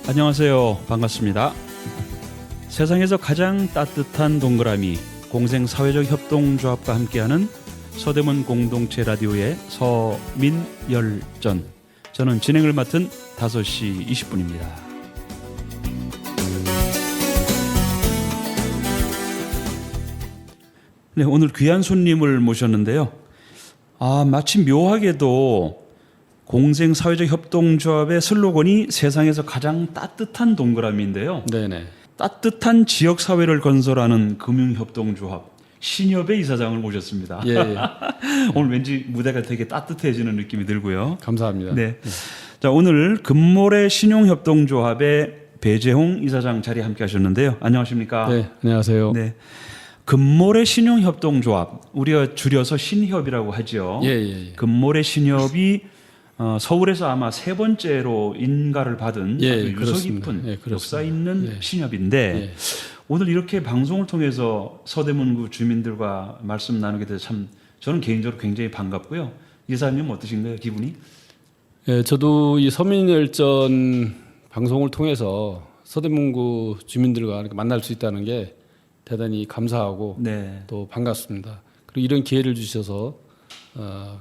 안녕하세요. 반갑습니다. 세상에서 가장 따뜻한 동그라미 공생사회적 협동조합과 함께하는 서대문 공동체 라디오의 서민열전. 저는 진행을 맡은 5시 20분입니다. 네, 오늘 귀한 손님을 모셨는데요. 마침 묘하게도 공생사회적 협동조합의 슬로건이 세상에서 가장 따뜻한 동그라미인데요. 네네. 따뜻한 지역사회를 건설하는 금융협동조합 신협의 이사장을 모셨습니다. 예. 오늘 왠지 무대가 되게 따뜻해지는 느낌이 들고요. 감사합니다. 네. 자, 오늘 금모래 신용협동조합의 배재홍 이사장 자리에 함께 하셨는데요. 안녕하십니까? 네, 안녕하세요. 네. 금모래 신용협동조합, 우리가 줄여서 신협이라고 하죠. 예. 금모래 신협이 서울에서 아마 세 번째로 인가를 받은 예, 아주 유서 그렇습니다. 깊은 예, 그렇습니다. 역사 있는 예. 신협인데 예. 오늘 이렇게 방송을 통해서 서대문구 주민들과 말씀 나누게 돼서 참 저는 개인적으로 굉장히 반갑고요. 이사님 어떠신가요, 기분이? 예, 저도 이 서민열전 방송을 통해서 서대문구 주민들과 이렇게 만날 수 있다는 게 대단히 감사하고 네. 또 반갑습니다. 그리고 이런 기회를 주셔서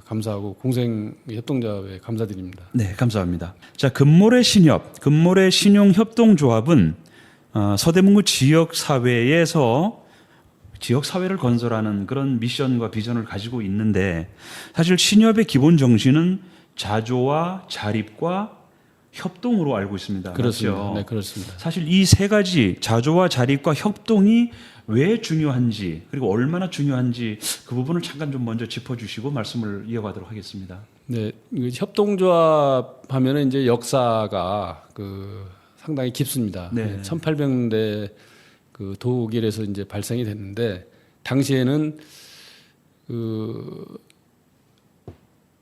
감사하고 공생협동조합에 감사드립니다. 네, 감사합니다. 자, 금모래 신협, 금모래 신용협동조합은 서대문구 지역사회에서 지역사회를 건설하는 그런 미션과 비전을 가지고 있는데 사실 신협의 기본 정신은 자조와 자립과 협동으로 알고 있습니다. 그렇습니다. 맞죠? 네, 그렇습니다. 사실 이 세 가지 자조와 자립과 협동이 왜 중요한지 그리고 얼마나 중요한지 그 부분을 잠깐 좀 먼저 짚어주시고 말씀을 이어가도록 하겠습니다. 네, 협동조합 하면은 이제 역사가 상당히 깊습니다. 네. 1800년대 독일에서 이제 발생이 됐는데 당시에는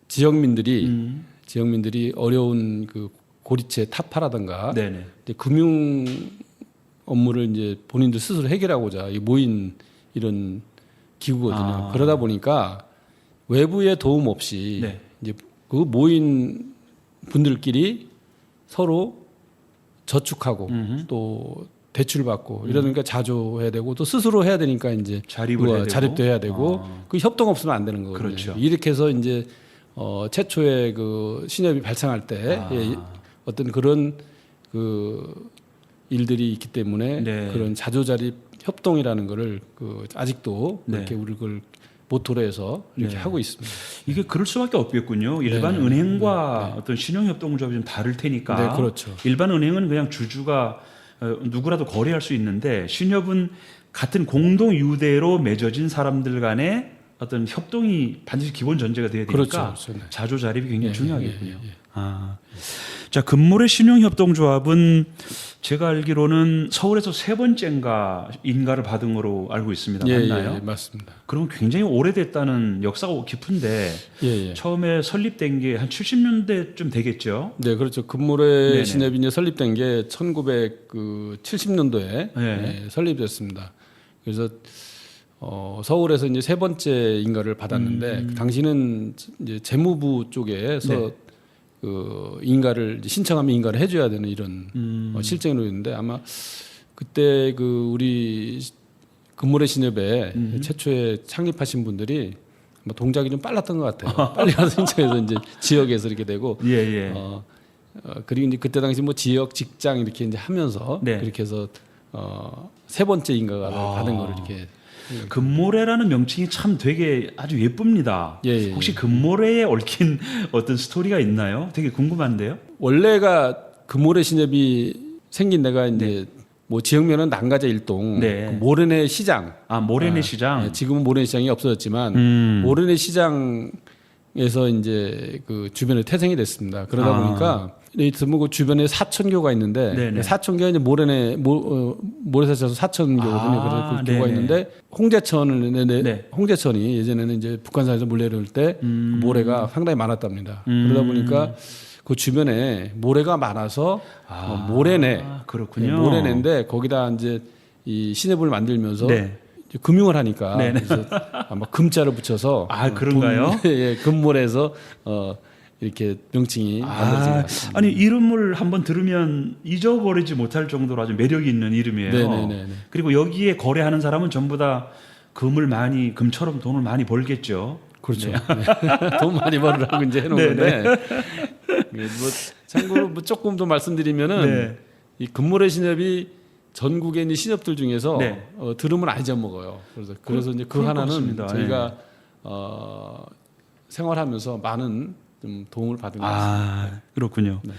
지역민들이 어려운 고리체 타파라든가 네네. 이제 금융 업무를 이제 본인들 스스로 해결하고자 모인 이런 기구거든요. 그러다 보니까 외부의 도움 없이 네. 이제 그 모인 분들끼리 서로 저축하고 또 대출 받고 이러니까 자조해야 되고 또 스스로 해야 되니까 이제 자립을 해야 되고. 자립도 해야 되고 그 협동 없으면 안 되는 거거든요. 그렇죠. 이렇게 해서 이제 최초의 신협이 발생할 때 어떤 그런 일들이 있기 때문에 네. 그런 자조자립 협동이라는 거를 아직도 네. 이렇게 우리 그걸 모토로 해서 이렇게 네. 하고 있습니다. 이게 그럴 수밖에 없겠군요. 일반 네. 은행과 어떤 신용협동조합이 좀 다를 테니까. 네, 그렇죠. 일반 은행은 그냥 주주가 누구라도 거래할 수 있는데 신협은 같은 공동 유대로 맺어진 사람들 간의 어떤 협동이 반드시 기본 전제가 돼야 되니까 그렇죠. 네. 자조자립이 굉장히 예, 중요하겠군요. 예. 자, 금모래 신용협동조합은 제가 알기로는 서울에서 세 번째인가 인가를 받은 거로 알고 있습니다. 맞나요? 예, 맞습니다. 그러면 굉장히 오래됐다는 역사가 깊은데 예. 처음에 설립된 게 한 70년대쯤 되겠죠? 네, 그렇죠. 금모래 네네. 신협이 이제 설립된 게 1970년도에 네. 설립됐습니다. 그래서 서울에서 이제 세 번째 인가를 받았는데 당시는 이제 재무부 쪽에서 네. 인가를 신청하면 인가를 해줘야 되는 이런 실정이었는데 아마 그때 우리 금모래 신협에 최초에 창립하신 분들이 아마 동작이 좀 빨랐던 것 같아요. 빨리 가서 신청해서 이제 지역에서 이렇게 되고 예. 그리고 이제 그때 당시 지역 직장 이렇게 이제 하면서 네. 그렇게 해서 세 번째 인가를 받은 거를 이렇게 금모래라는 명칭이 참 되게 아주 예쁩니다. 예. 혹시 금모래에 얽힌 어떤 스토리가 있나요? 되게 궁금한데요. 원래가 금모래 신협이 생긴 데가 이제 지역면은 난가자 일동 네. 모래내 시장. 모래내 시장. 네, 지금은 모래내 시장이 없어졌지만 모래내 시장에서 이제 주변에 태생이 됐습니다. 그러다 보니까 그 주변에 사천교가 있는데 네네. 사천교가 이제 모래사에서 사천교거든요. 그래서 그 교가 네네. 있는데 홍제천이 예전에는 이제 북한산에서 물 내려올 때 모래가 상당히 많았답니다. 그러다 보니까 그 주변에 모래가 많아서 모래내. 그렇군요. 네, 모래내인데 거기다 이제 이 신협을 만들면서 네. 이제 금융을 하니까 네네. 그래서 아마 금자를 붙여서 그런가요? 금모래에서 이렇게 명칭이 만들어진 것 아, 같습니다. 아니 이름을 한번 들으면 잊어버리지 못할 정도로 아주 매력이 있는 이름이에요. 네네네. 그리고 여기에 거래하는 사람은 전부 다 금처럼 돈을 많이 벌겠죠. 그렇죠. 네. 돈 많이 벌으라고 이제 해놓은 건데 뭐 참고로 뭐 조금 더 말씀드리면은 네. 이 금모래 신협이 전국에 있는 신협들 중에서 네. 들으면 안 잊어먹어요. 그래서 이제 그 그럴 것 하나는 같습니다. 저희가 생활하면서 많은 좀 도움을 받은 것 같습니다. 아, 그렇군요. 네.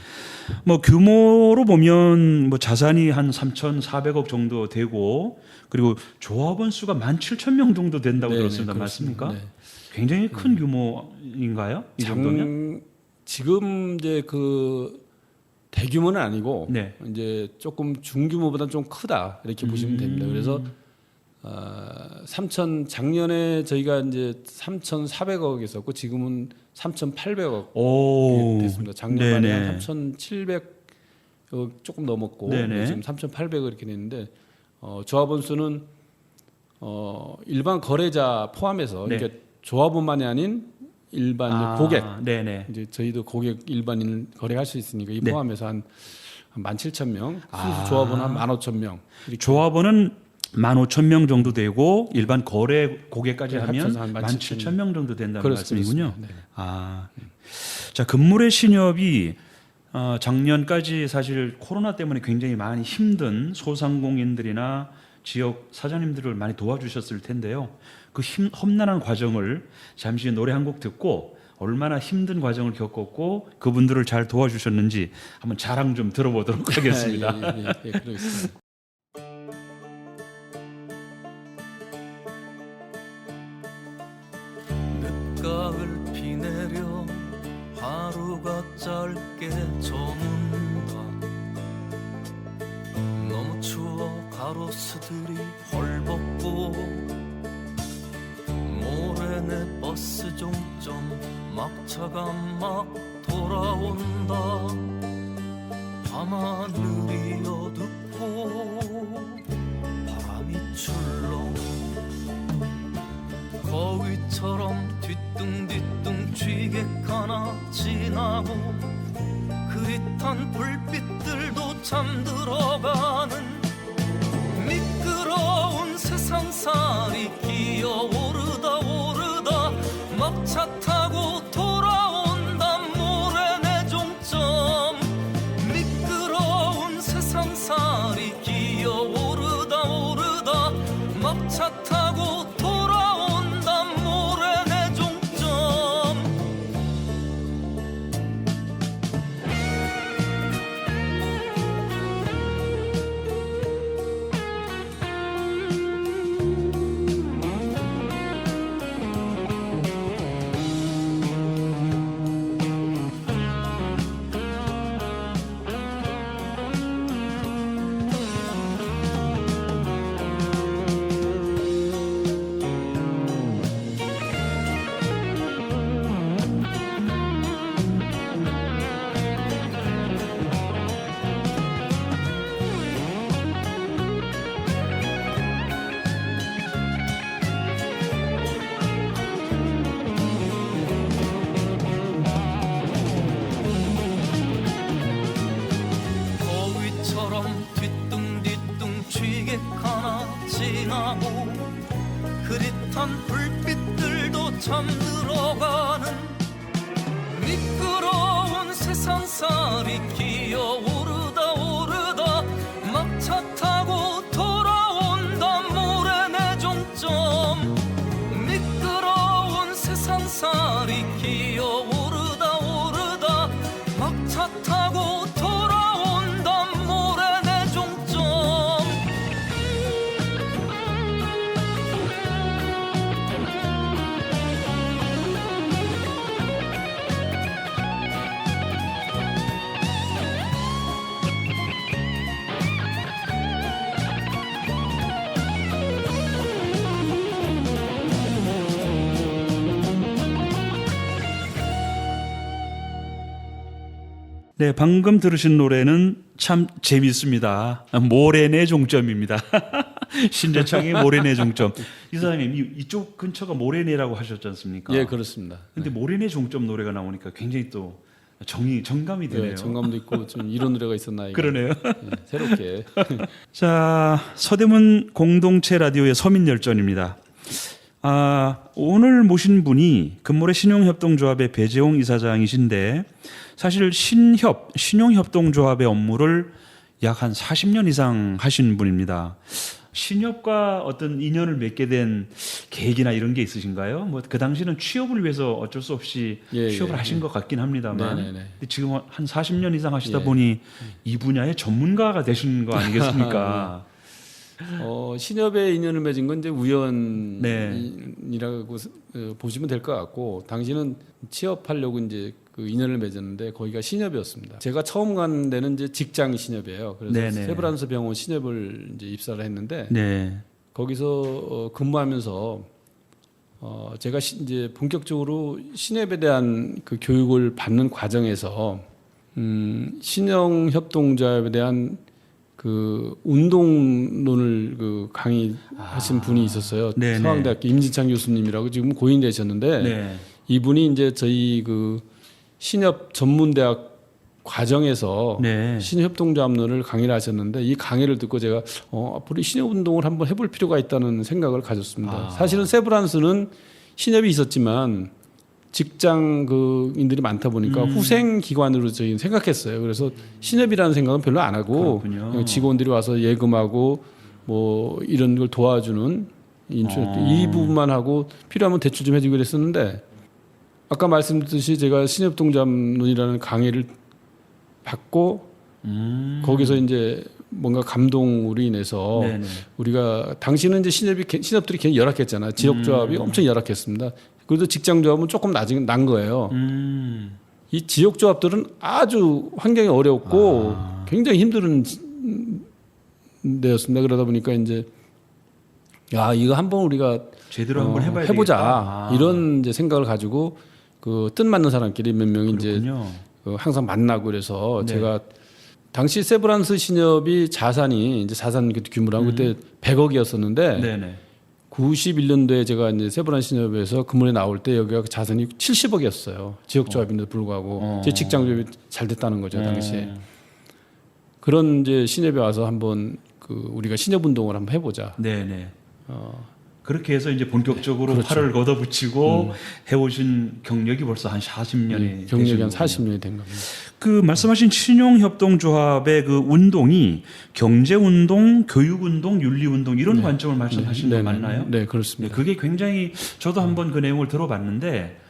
뭐 규모로 보면 뭐 자산이 한 3,400억 정도 되고 그리고 조합원 수가 17,000명 정도 된다고 네, 들었습니다. 네, 맞습니까? 네. 굉장히 큰 규모인가요? 이 정도면? 지금 이제 그 대규모는 아니고 네. 이제 조금 중규모보다는 좀 크다 이렇게 보시면 됩니다. 그래서 작년에 저희가 이제 3,400억 있었고 지금은 3,800억 오, 됐습니다. 작년에 네네. 한 3,700 조금 넘었고 네네. 지금 3,800억 이렇게 됐는데 조합원 수는 일반 거래자 포함해서 네. 그러니까 조합원만이 아닌 일반 고객 네네. 이제 저희도 고객 일반인 거래할 수 있으니까 이 네. 포함해서 한 17,000명, 순수 조합원 한 15,000명. 조합원은 15,000명 정도 되고 일반 거래 고객까지 네, 하면 합쳐서 한 17,000명 정도 된다는 그렇습니다. 말씀이군요. 네. 아, 자 금모래 신협이 작년까지 사실 코로나 때문에 굉장히 많이 힘든 소상공인들이나 지역 사장님들을 많이 도와주셨을 텐데요. 그 험난한 과정을 잠시 노래 한 곡 듣고 얼마나 힘든 과정을 겪었고 그분들을 잘 도와주셨는지 한번 자랑 좀 들어보도록 하겠습니다. 예, 그러겠습니다. 늦가을 비 내려 하루가 짧게 저문다. 너무 추워 가로수들이 헐벗고 모래내 버스 종점 막차가 막 돌아온다. 밤하늘이 어둡고 바람이 출렁 거위처럼 뒤뚱뒤뚱 취객하나 지나고 흐릿한 불빛들도 잠들어가는 미끄러운 세상살이 기어오르다 오르다 막차 타고 돌아온다 모래내 종점. 미끄러운 세상살이 기어오르다 오르다 막차 타고 돌아온다 모래내 종점. 거위처럼 뒤뚱뒤뚱 취객하나 지나고 흐릿한 불빛들도 잠들어가는 미끄러운 세상살이 기어오르다 오르다 막차 타고 돌아온다 모래내 종점. 미끄러운 세상살이 기어오르다 오르다 막차 타고 돌아온다 모래내 종점. 네, 방금 들으신 노래는 참 재밌습니다. 모래내 종점입니다. 신재창의 모래내 종점. 이사장님, 이쪽 근처가 모래내라고 하셨지 않습니까? 예, 그렇습니다. 근데 모래내 종점 노래가 나오니까 굉장히 또 정감이 되네요. 네, 정감도 있고 좀 이런 노래가 있었나 이거. 그러네요. 예, 새롭게. 자, 서대문 공동체 라디오의 서민열전입니다. 오늘 모신 분이 금모래 신용협동조합의 배재홍 이사장이신데 사실 신용협동조합의 업무를 약 한 40년 이상 하신 분입니다. 신협과 어떤 인연을 맺게 된 계기나 이런 게 있으신가요? 뭐 그 당시는 취업을 위해서 어쩔 수 없이 취업을 하신 것 같긴 합니다만 근데 지금 한 40년 이상 하시다 보니 이 분야의 전문가가 되신 거 아니겠습니까? 신협의 인연을 맺은 건 이제 우연이라고 네. 보시면 될 것 같고, 당시는 취업하려고 이제 그 인연을 맺었는데 거기가 신협이었습니다. 제가 처음 간 데는 이제 직장 신협이에요. 그래서 네네. 세브란스 병원 신협을 이제 입사를 했는데 네. 거기서 근무하면서 제가 이제 본격적으로 신협에 대한 그 교육을 받는 과정에서 신용협동조합에 대한 그 운동론을 그 강의하신 분이 있었어요. 네네. 서강대학교 임진창 교수님이라고 지금 고인 되셨는데 네. 이분이 이제 저희 그 신협 전문대학 과정에서 네. 신협동조합론을 강의를 하셨는데 이 강의를 듣고 제가 앞으로 신협 운동을 한번 해볼 필요가 있다는 생각을 가졌습니다. 사실은 세브란스는 신협이 있었지만 직장 그인들이 많다 보니까 후생 기관으로 저희는 생각했어요. 그래서 신협이라는 생각은 별로 안 하고 그렇군요. 직원들이 와서 예금하고 뭐 이런 걸 도와주는 이 부분만 하고 필요하면 대출 좀 해주고 그랬었는데 아까 말씀드렸듯이 제가 신협동조합론이라는 강의를 받고 거기서 이제 뭔가 감동으로 인해서 네네. 우리가 당시는 이제 신협들이 굉장히 열악했잖아요. 지역조합이 엄청 열악했습니다. 그래도 직장조합은 조금 난 거예요. 이 지역조합들은 아주 환경이 어렵고 굉장히 힘든 데였습니다. 그러다 보니까 이제 이거 한번 우리가 제대로 한번 해봐야 해보자 되겠다. 이런 이제 생각을 가지고 그 뜻맞는 사람끼리 몇 명이 그렇군요. 이제 항상 만나고 그래서 네. 제가 당시 세브란스 신협이 자산 규모랑 그때 100억이었었는데 네네. 91년도에 제가 이제 세브란스 신협에서 근무에 나올 때 여기가 자산이 70억이었어요. 지역조합인데도 불구하고 제 직장조합이 잘 됐다는 거죠 당시에. 그런 이제 신협에 와서 한번 그 우리가 신협 운동을 한번 해보자. 네네. 그렇게 해서 이제 본격적으로 그렇죠. 팔을 걷어붙이고 해오신 경력이 벌써 한 40년이 경력이 한 40년이 된 겁니다. 그 말씀하신 신용협동조합의 그 운동이 경제운동, 교육운동, 윤리운동 이런 관점을 말씀하신 거 맞나요? 네, 그렇습니다. 네, 그게 굉장히 저도 한번 그 내용을 들어봤는데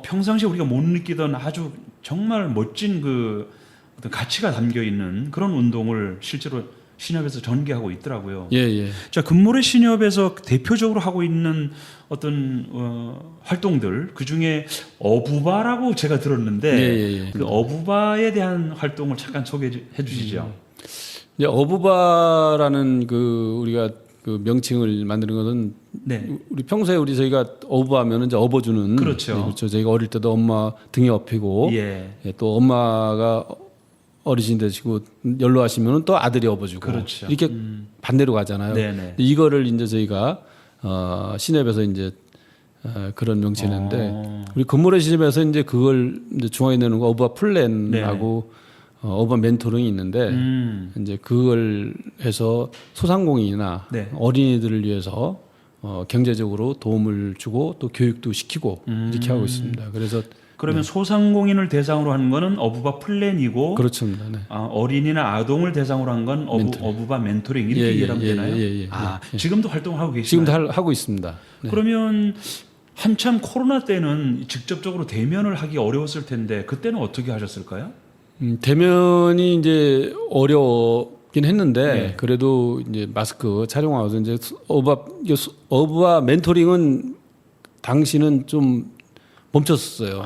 평상시에 우리가 못 느끼던 아주 정말 멋진 그 어떤 가치가 담겨 있는 그런 운동을 실제로 신협에서 전개하고 있더라고요. 예. 자, 금모래 신협에서 대표적으로 하고 있는 어떤 활동들 그 중에 어부바라고 제가 들었는데 예. 그 어부바에 대한 활동을 잠깐 소개해 주시죠. 이제 어부바라는 그 우리가 그 명칭을 만드는 것은 네. 우리 평소에 저희가 어부하면은 이제 업어주는 그렇죠. 네, 그렇죠. 저희가 어릴 때도 엄마 등에 업히고 예. 또 엄마가 어르신 되시고 연로하시면은 또 아들이 업어주고 그렇죠. 이렇게 반대로 가잖아요. 네네. 이거를 이제 저희가 신협에서 이제 그런 명칭인데 우리 금모래 신협에서 이제 그걸 이제 중앙에 내는 거 어부바 플랜하고 어부바 멘토링이 있는데 이제 그걸 해서 소상공인이나 네. 어린이들을 위해서 경제적으로 도움을 주고 또 교육도 시키고 이렇게 하고 있습니다. 그래서 그러면 소상공인을 대상으로 하는 거는 어부바 플랜이고 그렇습니다. 네. 어린이나 아동을 대상으로 한 건 어부바 멘토링 이렇게 이해하면 되나요? 예. 지금도 활동하고 계시나요? 지금도 하고 있습니다. 네. 그러면 한참 코로나 때는 직접적으로 대면을 하기 어려웠을 텐데 그때는 어떻게 하셨을까요? 대면이 이제 어렵긴 했는데 네. 그래도 이제 마스크 촬영하고 이제 어부바 멘토링은 당시는 좀 멈췄어요.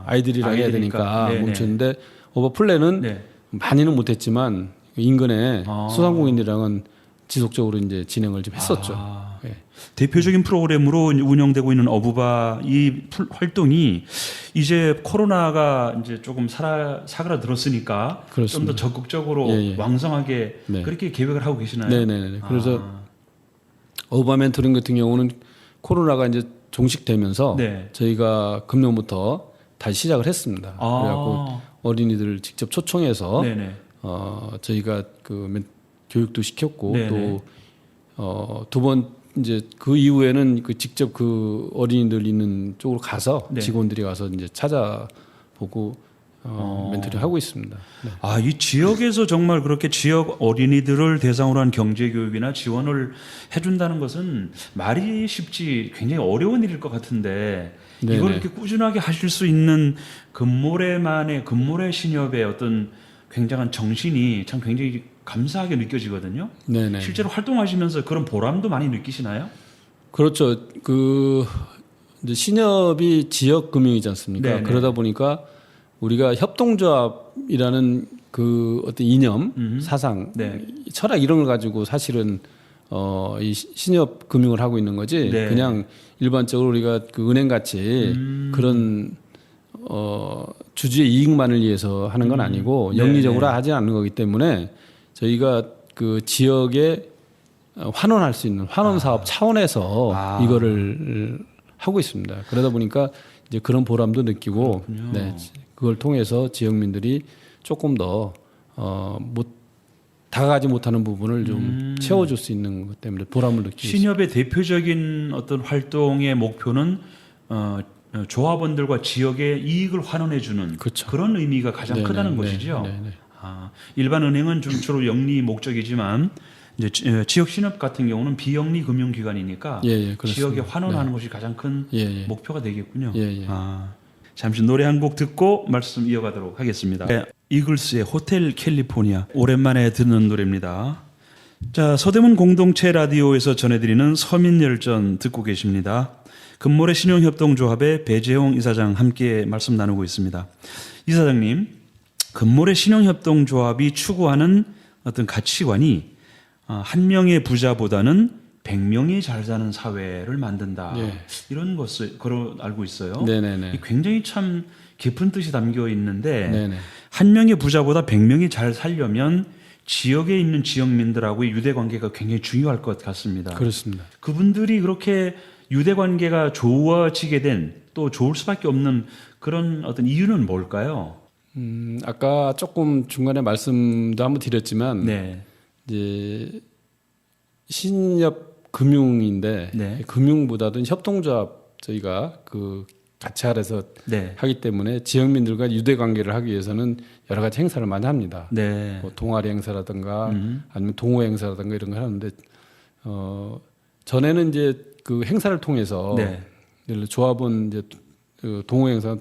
아이들이랑 해야 되니까 네네. 멈췄는데 어부바 플랜은 네. 많이는 못했지만 인근에 소상공인들이랑은 지속적으로 이제 진행을 좀 했었죠. 예. 대표적인 프로그램으로 운영되고 있는 어부바 이 활동이 이제 코로나가 이제 조금 사그라들었으니까 좀 그렇습니다. 더 적극적으로 예, 예. 왕성하게 네. 그렇게 계획을 하고 계시나요? 네네네. 그래서 어부바 멘토링 같은 경우는 코로나가 이제 종식되면서 네. 저희가 금년부터 다시 시작을 했습니다. 그래갖고 어린이들을 직접 초청해서 네네. 저희가 그 교육도 시켰고 네네. 또 두 번 이제 그 이후에는 그 직접 그 어린이들 있는 쪽으로 가서 네. 직원들이 가서 이제 찾아보고 멘토링 하고 있습니다. 네. 아, 이 지역에서 정말 그렇게 지역 어린이들을 대상으로 한 경제 교육이나 지원을 해준다는 것은 말이 쉽지 굉장히 어려운 일일 것 같은데 네네. 이걸 이렇게 꾸준하게 하실 수 있는 금모래 신협의 어떤 굉장한 정신이 참 굉장히 감사하게 느껴지거든요. 네네. 실제로 활동하시면서 그런 보람도 많이 느끼시나요? 그렇죠. 그 이제 신협이 지역 금융이지 않습니까? 네네. 그러다 보니까 우리가 협동조합이라는 그 어떤 이념, 사상, 네. 철학 이런 걸 가지고 사실은 이 신협 금융을 하고 있는 거지. 네. 그냥 일반적으로 우리가 그 은행 같이 그런 주주의 이익만을 위해서 하는 건 아니고 영리적으로 네네. 하지 않는 거기 때문에 저희가 그 지역에 환원할 수 있는 환원 사업 차원에서 이거를 하고 있습니다. 그러다 보니까 이제 그런 보람도 느끼고, 그렇군요. 네, 그걸 통해서 지역민들이 조금 더 다가가지 못하는 부분을 좀 채워줄 수 있는 것 때문에 보람을 느끼고 있습니다. 신협의 대표적인 어떤 활동의 목표는 조합원들과 지역의 이익을 환원해주는 그렇죠. 그런 의미가 가장 네네, 크다는 네, 것이죠. 네, 네. 일반 은행은 좀 주로 영리 목적이지만 이제 지역 신협 같은 경우는 비영리 금융기관이니까 예, 예, 그렇습니다. 지역에 환원하는 것이 가장 큰 예, 예. 목표가 되겠군요. 예, 예. 잠시 노래 한 곡 듣고 말씀 이어가도록 하겠습니다. 이글스의 호텔 캘리포니아 오랜만에 듣는 노래입니다. 자, 서대문 공동체 라디오에서 전해드리는 서민열전 듣고 계십니다. 금모래 신용협동조합의 배재홍 이사장 함께 말씀 나누고 있습니다. 이사장님, 금모래 신용협동조합이 추구하는 어떤 가치관이 한 명의 부자보다는 100명이 잘 사는 사회를 만든다. 예. 이런 것을 알고 있어요. 네네네. 굉장히 참 깊은 뜻이 담겨 있는데 네네. 한 명의 부자보다 100명이 잘 살려면 지역에 있는 지역민들하고의 유대 관계가 굉장히 중요할 것 같습니다. 그렇습니다. 그분들이 그렇게 유대 관계가 좋아지게 된 또 좋을 수밖에 없는 그런 어떤 이유는 뭘까요? 아까 조금 중간에 말씀도 한번 드렸지만 네. 이제 신협 금융인데 네. 금융보다는 협동조합 저희가 그 같이 아래서 네. 하기 때문에 지역민들과 유대 관계를 하기 위해서는 여러 가지 행사를 많이 합니다. 네. 뭐 동아리 행사라든가 아니면 동호회 행사라든가 이런 걸 하는데 전에는 이제 그 행사를 통해서 네. 예를 들어 조합원 이제 그 동호회 행사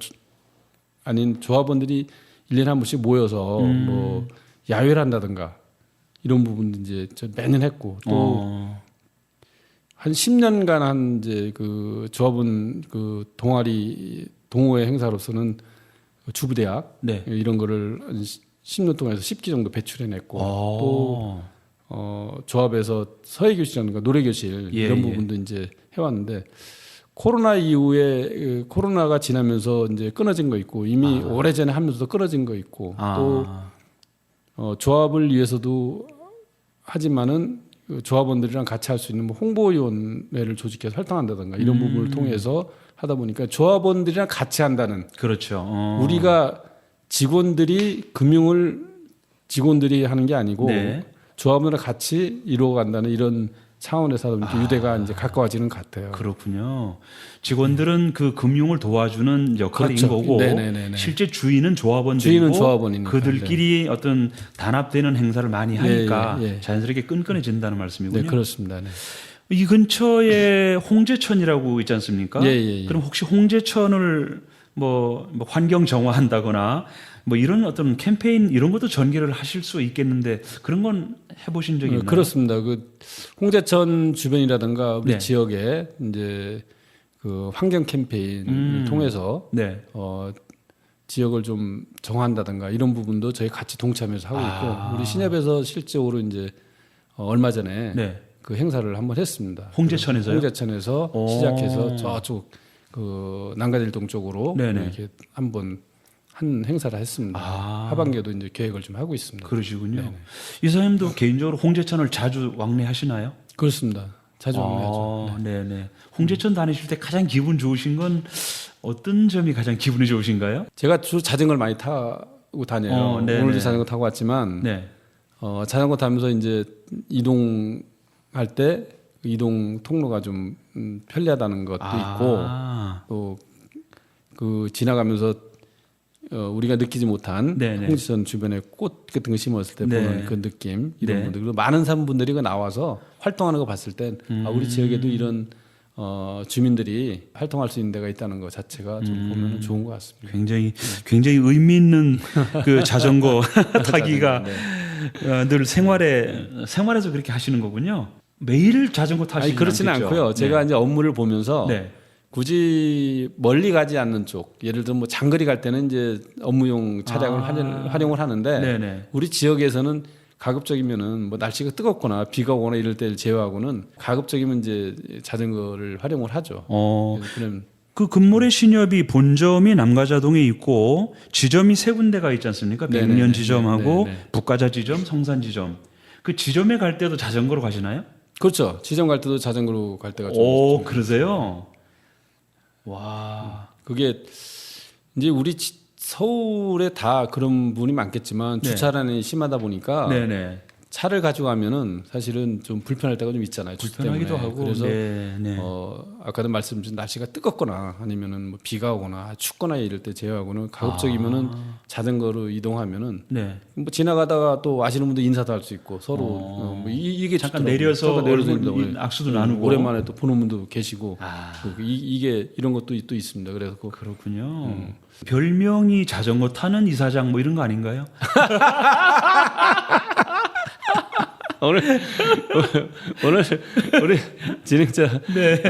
아닌 조합원들이 1년에 한 번씩 모여서 뭐 야외를 한다든가 이런 부분도 이제 매년 했고 또 한 10년간 한 이제 그 조합원 그 동아리 동호회 행사로서는 주부대학 네. 이런 거를 한 10년 동안에서 10기 정도 배출해냈고 또 조합에서 서예교실이라든가 노래교실 예, 이런 예. 부분도 이제 해왔는데 코로나 이후에 코로나가 지나면서 이제 끊어진 거 있고 이미 오래전에 하면서도 끊어진 거 있고 또 조합을 위해서도 하지만은 그 조합원들이랑 같이 할 수 있는 뭐 홍보위원회를 조직해서 활동한다든가 이런 부분을 통해서 하다 보니까 조합원들이랑 같이 한다는 그렇죠. 우리가 직원들이 금융을 직원들이 하는 게 아니고 네. 조합원들과 같이 이루어간다는 이런 차원에서 이렇게 유대가 이제 가까워지는 것 같아요. 그렇군요. 직원들은 그 금융을 도와주는 역할인 그렇죠. 거고 네네네네. 실제 주인은 조합원들이고 주인은 조합원이니까. 그들끼리 어떤 단합되는 행사를 많이 하니까 예, 예. 자연스럽게 끈끈해진다는 말씀이군요. 네, 그렇습니다. 네. 이 근처에 홍제천이라고 있지 않습니까? 예, 예, 예. 그럼 혹시 홍제천을 뭐 환경 정화한다거나 뭐 이런 어떤 캠페인 이런 것도 전개를 하실 수 있겠는데 그런 건 해보신 적이 있나요? 그렇습니다. 그 홍제천 주변이라든가 우리 네. 지역에 이제 그 환경 캠페인을 통해서 네. 지역을 좀 정화한다든가 이런 부분도 저희 같이 동참해서 하고 있고 우리 신협에서 실제로 이제 얼마 전에 네. 그 행사를 한번 했습니다. 홍제천에서요? 홍제천에서 오. 시작해서 저쪽 그 난간일동 쪽으로 네네. 이렇게 한번 한 행사를 했습니다. 아. 하반기에도 이제 계획을 좀 하고 있습니다. 그러시군요. 네네. 이사님도 개인적으로 홍제천을 자주 왕래하시나요? 그렇습니다. 자주 왕래하죠. 네네. 홍제천 다니실 때 가장 기분 좋으신 건 어떤 점이 가장 기분이 좋으신가요? 제가 주로 자전거를 많이 타고 다녀요. 네네. 오늘도 자전거 타고 왔지만 네. 자전거 타면서 이제 이동할 때 이동 통로가 좀 편리하다는 것도 있고 아. 또 그 지나가면서 우리가 느끼지 못한 네네. 홍지천 주변에 꽃 같은 거 심었을 때 네. 보는 그 느낌 이런 네. 분들 그리고 많은 사람분들이 그 나와서 활동하는 거 봤을 땐 우리 지역에도 이런 주민들이 활동할 수 있는 데가 있다는 것 자체가 좀 보면 좋은 것 같습니다. 굉장히 의미 있는 그 자전거 타기가 네. 늘 생활에서 그렇게 하시는 거군요. 매일 자전거 타시는 아니 그렇지는 않고요. 제가 이제 업무를 보면서 네. 굳이 멀리 가지 않는 쪽, 예를 들어 뭐 장거리 갈 때는 이제 업무용 차량을 활용을 하는데 네네. 우리 지역에서는 가급적이면은 뭐 날씨가 뜨겁거나 비가 오거나 이럴 때를 제외하고는 가급적이면 이제 자전거를 활용을 하죠. 그래서 그럼 그 금모래 신협이 본점이 남가자동에 있고 지점이 세 군데가 있지 않습니까? 네네네. 백년 지점하고 네네. 북가자 지점, 성산 지점. 그 지점에 갈 때도 자전거로 가시나요? 그렇죠. 지점 갈 때도 자전거로 갈 때가 좀 오, 그러세요? 와. 그게 이제 우리 서울에 다 그런 분이 많겠지만 네. 주차량이 심하다 보니까 네네. 차를 가지고 가면은 사실은 좀 불편할 때가 좀 있잖아요. 추수 불편하기도 때문에. 하고. 그래서 네. 아까도 말씀드린 날씨가 뜨겁거나 아니면은 뭐 비가 오거나 춥거나 이럴 때 제외하고는 가급적이면은 자전거로 이동하면은 네. 뭐 지나가다가 또 아시는 분들 인사도 할 수 있고 서로 뭐 이게 잠깐 좋더라고요. 내려서 잠깐 내려서 얼굴 이제 악수도 나누고. 오랜만에 또 보는 분도 계시고 아. 이게 이런 것도 또 있습니다. 그래서 그렇군요. 별명이 자전거 타는 이사장 뭐 이런 거 아닌가요? 오늘 우리 진행자 네.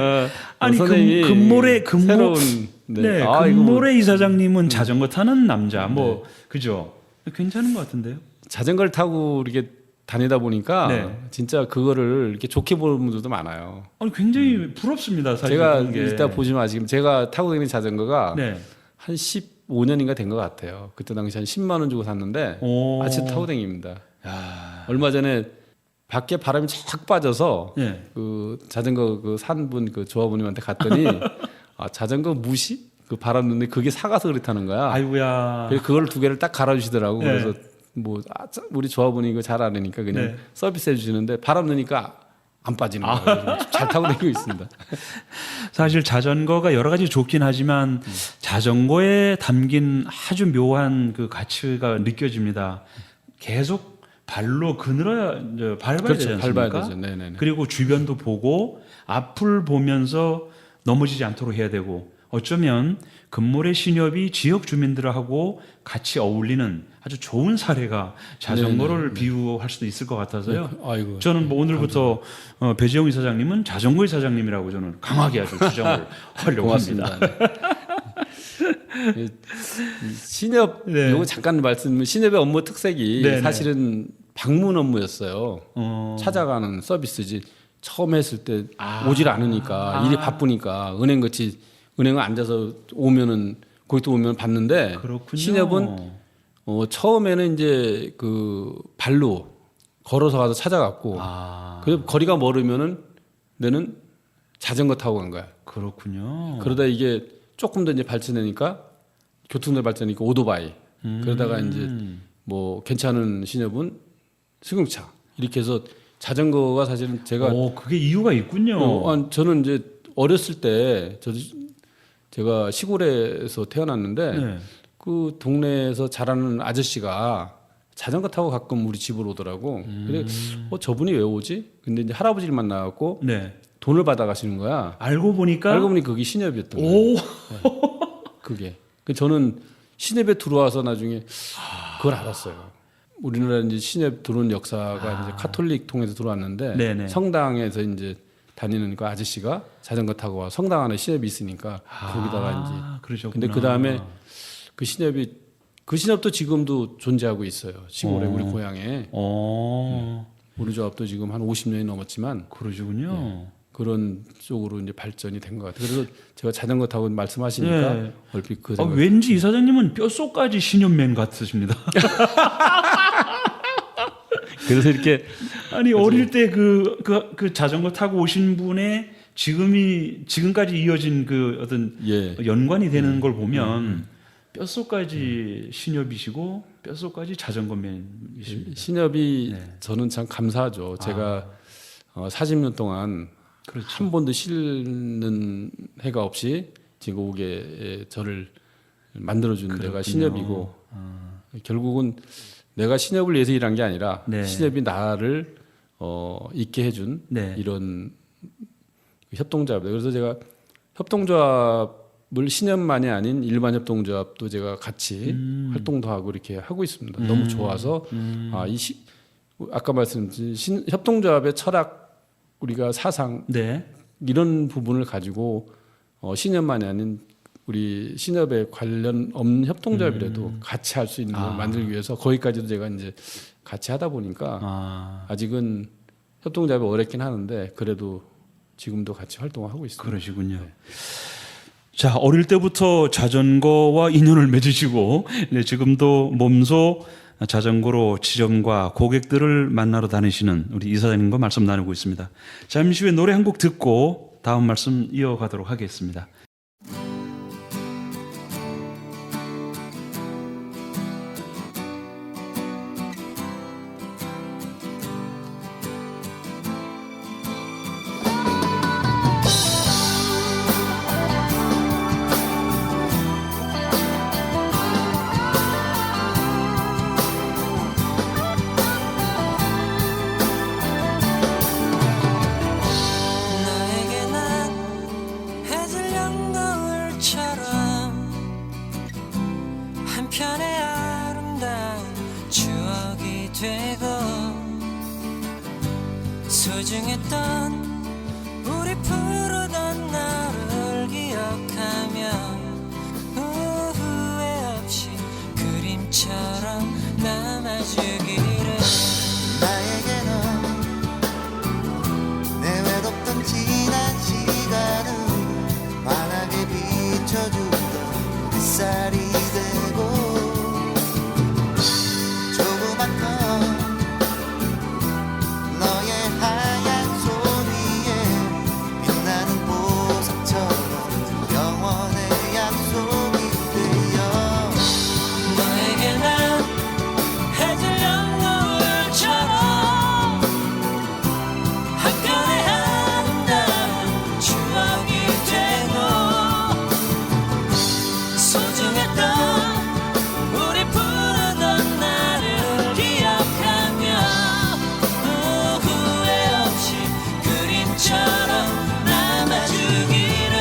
아니 선생님이 금모래 새로운 네, 이거 금모래 이사장님은 자전거 타는 남자 뭐 그죠? 괜찮은 것 같은데요? 자전거를 타고 이렇게 다니다 보니까 네. 진짜 그거를 이렇게 좋게 보는 분들도 많아요. 아니 굉장히 부럽습니다. 사실 제가 그런 게. 이따 보시면 지금 제가 타고 다니는 자전거가 네. 한 15년인가 된 것 같아요. 그때 당시 한 10만 원 주고 샀는데 오. 아직도 타고 다닙니다. 야. 얼마 전에 밖에 바람이 착 빠져서 네. 그 자전거 그 산 분 그 조합원님한테 갔더니 자전거 무시? 그 바람 넣는데 그게 사가서 그렇다는 거야. 아이고야. 그래서 그걸 두 개를 딱 갈아주시더라고. 네. 그래서 뭐 우리 조합원이 이거 잘 아니니까 그냥 네. 서비스 해주시는데 바람 넣으니까 안 빠지는 거예요. 잘 타고 다니고 있습니다. 사실 자전거가 여러 가지 좋긴 하지만 자전거에 담긴 아주 묘한 그 가치가 느껴집니다. 계속 발로 그늘어야 밟아야 그렇죠. 되지 않습니까? 밟아야 되죠. 네네네. 그리고 주변도 보고 앞을 보면서 넘어지지 않도록 해야 되고 어쩌면 금모래 신협이 지역 주민들하고 같이 어울리는 아주 좋은 사례가 자전거를 비유할 수도 있을 것 같아서요. 아이고. 저는 뭐 오늘부터 배지영 이사장님은 자전거 이사장님이라고 저는 강하게 아주 주장을 하려고 합니다. 신협 네. 요거 잠깐 말씀. 신협의 업무 특색이 네네. 사실은 방문 업무였어요. 찾아가는 서비스지. 처음 했을 때 오질 않으니까 일이 바쁘니까 은행같이 은행을 앉아서 오면은 거기도 오면 봤는데 그렇군요. 신협은 처음에는 이제 그 발로 걸어서 가서 찾아갔고 그 거리가 멀으면은 내는 자전거 타고 간 거야. 그렇군요. 그러다 이게 조금 더 이제 발전되니까 교통도 발전이니까 오토바이. 그러다가 이제 뭐 괜찮은 신협은 승용차 이렇게 해서 자전거가 사실은 제가 그게 이유가 있군요. 저는 이제 어렸을 때 제가 시골에서 태어났는데 네. 그 동네에서 자라는 아저씨가 자전거 타고 가끔 우리 집으로 오더라고. 근데 저분이 왜 오지? 근데 이제 할아버지를 만나갖고 네. 돈을 받아 가시는 거야. 알고 보니까 알고 보니 그게 신협이었던 거예요. 오. 그게. 저는 신협에 들어와서 나중에 그걸 알았어요. 우리나라 이제 신협 들어온 역사가 이제 카톨릭 통해서 들어왔는데 네네. 성당에서 이제 다니는 그 아저씨가 자전거 타고 와 성당 안에 신협이 있으니까 거기다가 이제. 그러셨구나. 근데 그 다음에 그 신협도 지금도 존재하고 있어요. 시골에 우리 고향에. 우리 조합도 지금 한 50년이 넘었지만 그러시군요. 그런 쪽으로 이제 발전이 된 것 같아요. 그래서 제가 자전거 타고 말씀하시니까 네. 얼핏 그 왠지 이 사장님은 뼛속까지 신현맨 같으십니다. 그래서 이렇게 아니 어릴 때 그 자전거 타고 오신 분의 지금까지 이어진 그 어떤 예. 연관이 되는 걸 보면 뼛속까지 신협이시고 뼛속까지 자전거맨이십니다. 신협이 네. 저는 참 감사하죠. 제가 40년 동안 그렇죠. 한 번도 쉬는 해가 없이 지금 오게 저를 만들어준 데가 그렇군요. 신협이고 결국은 내가 신협을 위해서 일한 게 아니라 네. 신협이 나를 있게 해준 네. 이런 협동조합이에요. 그래서 제가 협동조합을 신협만이 아닌 일반 협동조합도 제가 같이 활동도 하고 이렇게 하고 있습니다. 너무 좋아서 아까 말씀드린 협동조합의 철학 우리가 사상 네. 이런 부분을 가지고 신협만이 아닌 우리 신협에 관련 없는 협동조합이라도 같이 할 수 있는 걸 만들기 위해서 거기까지도 제가 이제 같이 하다 보니까 아직은 협동조합이 어렵긴 하는데 그래도 지금도 같이 활동하고 있습니다. 그러시군요. 자, 어릴 때부터 자전거와 인연을 맺으시고 네, 지금도 몸소 자전거로 지점과 고객들을 만나러 다니시는 우리 이사장님과 말씀 나누고 있습니다. 잠시 후에 노래 한 곡 듣고 다음 말씀 이어가도록 하겠습니다. 나에게 난 해질 연거울처럼 한편의 아름다운 추억이 되고 소중했던 우리 부르던 나를 기억하며 후회 없이 그림처럼 남아주기를 나에게는 내 외롭던 지난 시간을 환하게 비춰주던 햇살이 되고 조그맣던 너의 하얀 손 위에 빛나는 보석처럼 영원의 약속이 되어 너에게 난 해질 연거울처럼 한편의 아름다운 추억이 되고 소중했던 우리 부르던 나를 기억하며 후회 없이 그림처럼 남아주기를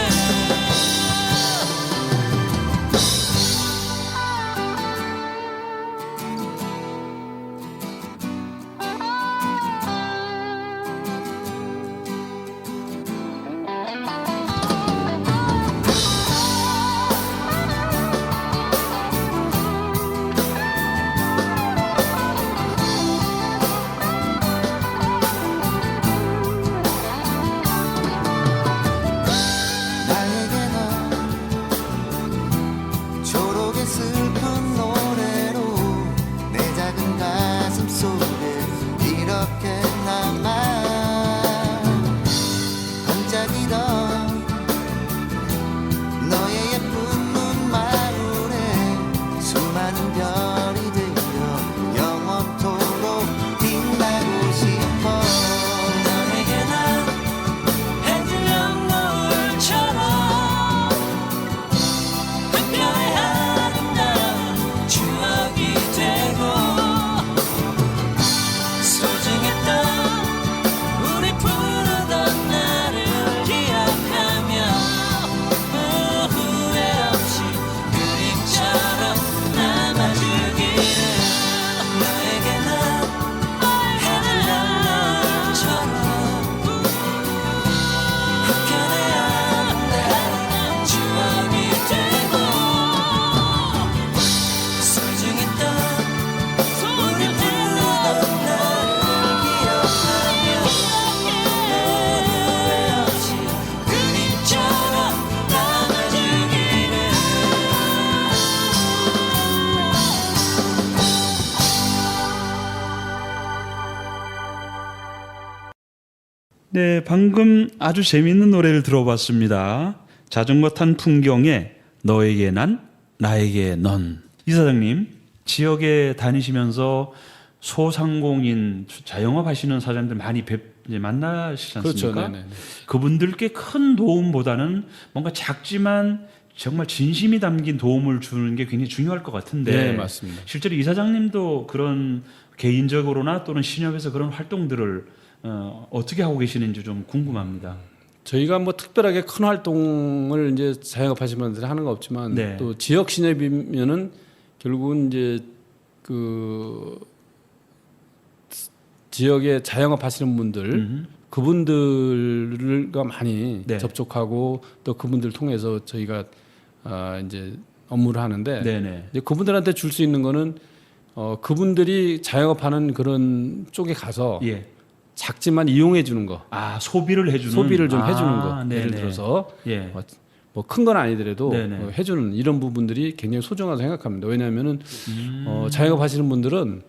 네, 방금 아주 재미있는 노래를 들어봤습니다. 자전거 탄 풍경에 너에게 난, 나에게 넌. 이사장님, 지역에 다니시면서 소상공인 자영업 하시는 사장님들 많이 이제 만나시지 않습니까? 그렇죠. 네네. 그분들께 큰 도움보다는 뭔가 작지만 정말 진심이 담긴 도움을 주는 게 굉장히 중요할 것 같은데 네, 맞습니다. 실제로 이사장님도 그런 개인적으로나 또는 신협에서 그런 활동들을 어떻게 하고 계시는지 좀 궁금합니다. 저희가 뭐 특별하게 큰 활동을 이제 자영업 하시는 분들이 하는 거 없지만 네. 또 지역 신협이면은 결국은 이제 그 지역에 자영업 하시는 분들 그분들과 많이 네. 접촉하고 또 그분들 통해서 저희가 이제 업무를 하는데 네네. 이제 그분들한테 줄 수 있는 거는 그분들이 자영업하는 그런 쪽에 가서 예. 작지만 이용해 주는 거, 아, 소비를 해주는. 소비를 좀 해주는 거. 네네. 예를 들어서 예. 뭐 큰 건 아니더라도 네네. 해주는 이런 부분들이 굉장히 소중하다고 생각합니다. 왜냐하면은 자영업 하시는 분들은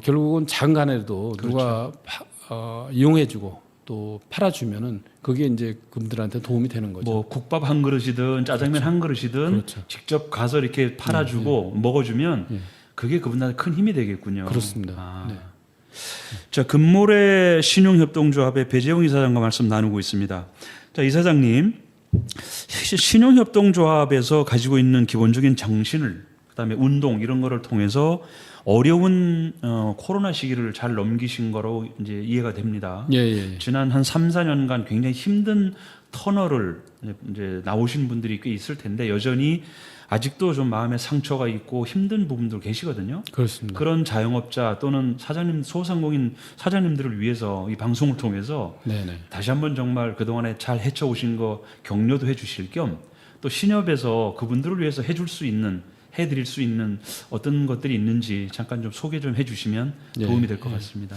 결국은 작은 간에도 그렇죠. 누가 이용해주고 또 팔아주면은 그게 이제 그분들한테 도움이 되는 거죠. 뭐 국밥 한 그릇이든 짜장면 한 그릇이든 그렇죠. 직접 가서 이렇게 팔아주고 먹어주면 그게 그분한테 큰 힘이 되겠군요. 그렇습니다. 아. 네. 자, 금모래 신용협동조합의 배재용 이사장과 말씀 나누고 있습니다. 자, 이사장님, 신용협동조합에서 가지고 있는 기본적인 정신을 그다음에 운동 이런 거를 통해서 어려운 코로나 시기를 잘 넘기신 거로 이제 이해가 됩니다. 예, 예. 지난 한 3, 4년간 굉장히 힘든 터널을 이제 나오신 분들이 꽤 있을 텐데 여전히 아직도 좀 마음에 상처가 있고 힘든 부분들 계시거든요. 그렇습니다. 그런 자영업자 또는 사장님, 소상공인 사장님들을 위해서 이 방송을 통해서 네네. 다시 한번 정말 그동안에 잘 헤쳐오신 거 격려도 해주실 겸 또 신협에서 그분들을 위해서 해드릴 수 있는 어떤 것들이 있는지 잠깐 좀 소개 좀 해주시면 예. 도움이 될 것 같습니다.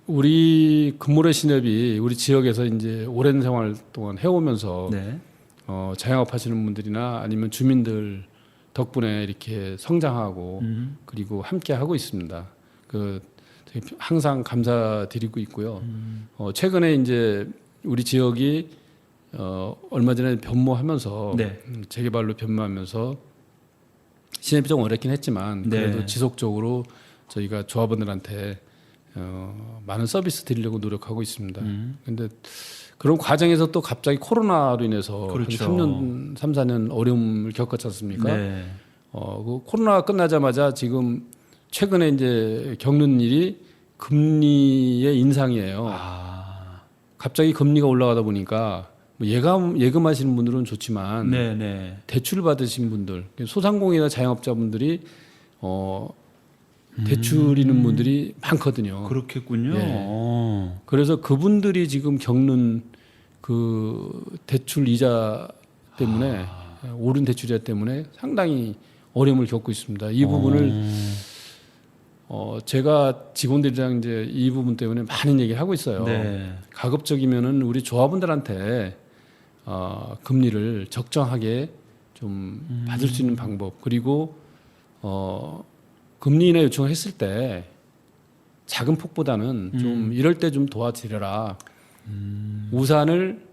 우리 금모래 신협이 우리 지역에서 이제 오랜 생활 동안 해오면서 네. 자영업 하시는 분들이나 아니면 주민들 덕분에 이렇게 성장하고 그리고 함께 하고 있습니다. 되게 항상 감사드리고 있고요. 최근에 이제 우리 지역이 얼마 전에 변모하면서 네. 재개발로 변모하면서 신협이 좀 어렵긴 했지만 그래도 네. 지속적으로 저희가 조합원들한테 많은 서비스 드리려고 노력하고 있습니다. 근데 그런 과정에서 또 갑자기 코로나로 인해서 그렇죠. 한 3, 4년 어려움을 겪었지 않습니까? 네. 그 코로나가 끝나자마자 지금 최근에 이제 겪는 일이 금리의 인상이에요. 아. 갑자기 금리가 올라가다 보니까 뭐 예금하시는 분들은 좋지만 네네. 대출 받으신 분들, 소상공인이나 자영업자분들이 대출 있는 분들이 많거든요. 그렇겠군요. 예. 그래서 그분들이 지금 겪는 그 대출 이자 때문에 오른 대출 이자 때문에 상당히 어려움을 겪고 있습니다. 이 부분을 제가 직원들이랑 이제 이 부분 때문에 많은 얘기를 하고 있어요. 네. 가급적이면은 우리 조합원들한테 금리를 적정하게 좀 받을 수 있는 방법 그리고 금리 인하 요청을 했을 때 작은 폭보다는 좀 이럴 때 좀 도와드려라. 우산을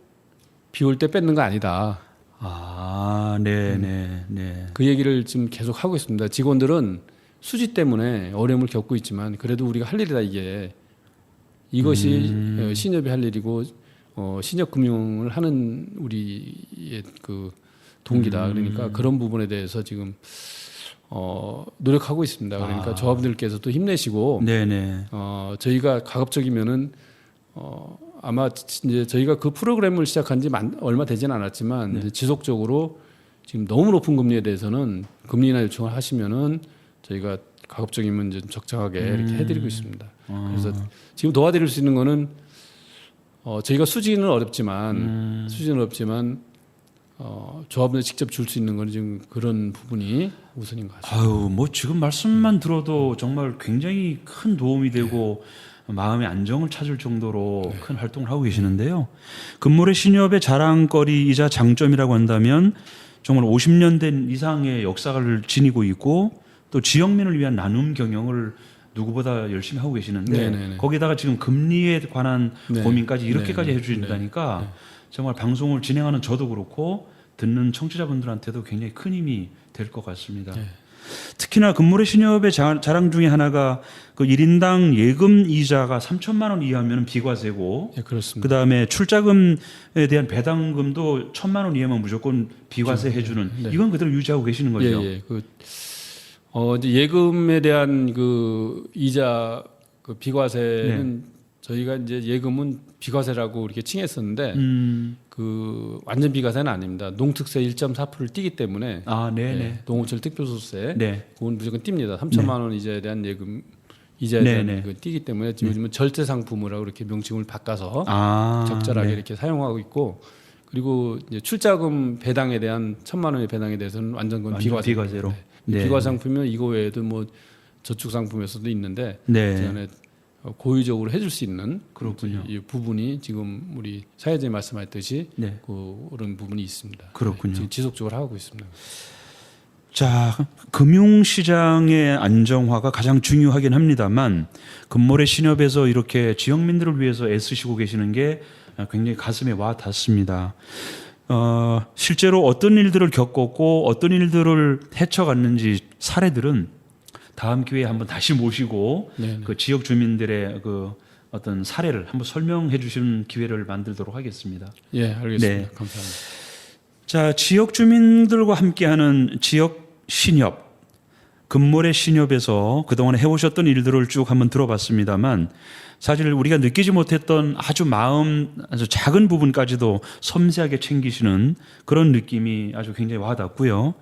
비 올 때 뺏는 거 아니다. 아, 네네. 네. 그 얘기를 지금 계속 하고 있습니다. 직원들은 수지 때문에 어려움을 겪고 있지만 그래도 우리가 할 일이다 이게 이것이 신협이 할 일이고 신협 금융을 하는 우리의 그 동기다. 그러니까 그런 부분에 대해서 지금 노력하고 있습니다. 그러니까 조합원들께서도 힘내시고 네네. 저희가 가급적이면은 아마 이제 저희가 그 프로그램을 시작한 지 얼마 되지는 않았지만 이제 지속적으로 지금 너무 높은 금리에 대해서는 금리 인하 요청을 하시면은 저희가 가급적이면 이제 좀 적정하게 이렇게 해드리고 있습니다. 그래서 지금 도와드릴 수 있는 거는 저희가 수지는 어렵지만 조합원에 직접 줄 수 있는 거는 지금 그런 부분이 우선인 것 같습니다. 아유, 뭐 지금 말씀만 들어도 정말 굉장히 큰 도움이 되고 마음의 안정을 찾을 정도로 큰 활동을 하고 계시는데요. 금모래 신협의 자랑거리이자 장점이라고 한다면 정말 50년 된 이상의 역사를 지니고 있고 또 지역민을 위한 나눔 경영을 누구보다 열심히 하고 계시는데 네네네. 거기다가 지금 금리에 관한 네. 고민까지 이렇게까지 네네. 해주신다니까 네. 정말 방송을 진행하는 저도 그렇고 듣는 청취자분들한테도 굉장히 큰 힘이 될 것 같습니다. 네. 특히나 금물의 신협의 자랑 중에 하나가 그 1인당 예금 이자가 3천만 원 이하면 비과세고 예, 그렇습니다. 그다음에 출자금에 대한 배당금도 1,000만 원 이하면 무조건 비과세 해주는 네. 이건 그대로 유지하고 계시는 거죠. 예, 예. 이제 예금에 대한 그 이자 그 비과세는 저희가 이제 예금은 비과세라고 이렇게 칭했었는데 그 완전 비과세는 아닙니다. 농특세 1.4%를 띄기 때문에 네네. 예, 농어철 특별소득세 네. 그건 무조건 띱니다. 3천만 원 이자에 대한 예금 이자에 대한 네네. 그 띄기 때문에 지금 요즘은 절대 상품이라고 이렇게 명칭을 바꿔서 적절하게 네. 이렇게 사용하고 있고 그리고 이제 출자금 배당에 대한 1,000만 원의 배당에 대해서는 완전 그건 완전 비과세로. 네. 비과세 상품이면 이거 외에도 뭐 저축 상품에서도 있는데 네. 그 안에 고의적으로 해줄 수 있는 그렇군요. 이 부분이 지금 우리 사회자님 말씀하셨듯이 네. 그런 부분이 있습니다. 그렇군요. 지금 지속적으로 하고 있습니다. 자, 금융시장의 안정화가 가장 중요하긴 합니다만 금모래 신협에서 이렇게 지역민들을 위해서 애쓰시고 계시는 게 굉장히 가슴에 와 닿습니다. 실제로 어떤 일들을 겪었고 어떤 일들을 헤쳐갔는지 사례들은 다음 기회에 한번 다시 모시고 네네. 그 지역 주민들의 그 어떤 사례를 한번 설명해 주시는 기회를 만들도록 하겠습니다. 예, 알겠습니다. 네. 감사합니다. 자, 지역 주민들과 함께하는 지역 신협, 금모래 신협에서 그동안 해오셨던 일들을 쭉 한번 들어봤습니다만 사실 우리가 느끼지 못했던 아주 작은 부분까지도 섬세하게 챙기시는 그런 느낌이 아주 굉장히 와닿고요.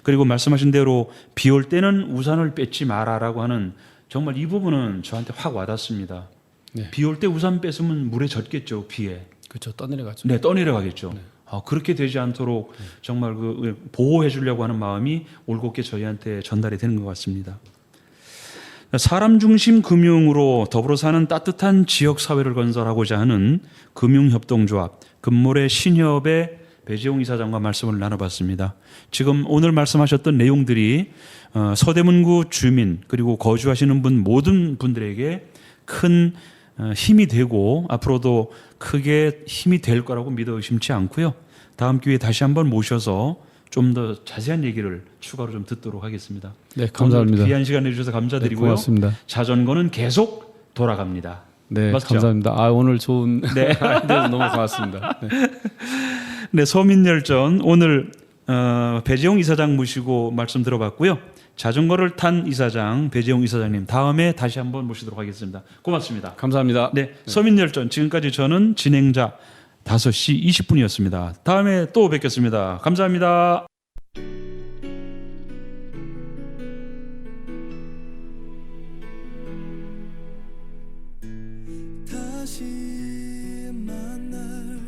그리고 말씀하신 대로 비 올 때는 우산을 뺏지 마라라고 하는 정말 이 부분은 저한테 확 와닿습니다. 네. 비 올 때 우산 뺏으면 물에 젖겠죠, 비에. 그렇죠. 떠내려가죠. 네, 떠내려가겠죠. 그렇게 되지 않도록 정말 그 보호해 주려고 하는 마음이 올곧게 저희한테 전달이 되는 것 같습니다. 사람 중심 금융으로 더불어 사는 따뜻한 지역 사회를 건설하고자 하는 금융협동조합 금모래 신협의 배재용 이사장과 말씀을 나눠봤습니다. 지금 오늘 말씀하셨던 내용들이 서대문구 주민 그리고 거주하시는 분 모든 분들에게 큰 힘이 되고 앞으로도 크게 힘이 될 거라고 믿어 의심치 않고요. 다음 기회에 다시 한번 모셔서 좀 더 자세한 얘기를 추가로 좀 듣도록 하겠습니다. 네, 감사합니다. 오늘 귀한 시간 내주셔서 네, 감사드리고요. 고맙습니다. 자전거는 계속 돌아갑니다. 네, 맞죠? 감사합니다. 오늘 좋은 네. 아이디어 너무 고맙습니다. 네. 네, 서민열전 오늘 배재용 이사장 모시고 말씀 들어봤고요. 자전거를 탄 이사장 배재용 이사장님 다음에 다시 한번 모시도록 하겠습니다. 고맙습니다. 감사합니다. 네, 서민열전 지금까지 저는 진행자 5시 20분이었습니다. 다음에 또 뵙겠습니다. 감사합니다. 다시 만날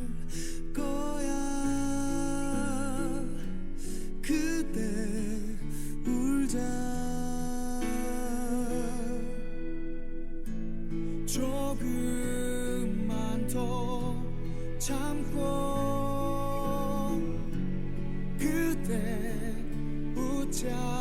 거야 그때 울자 조금만 더 참고 그때 웃자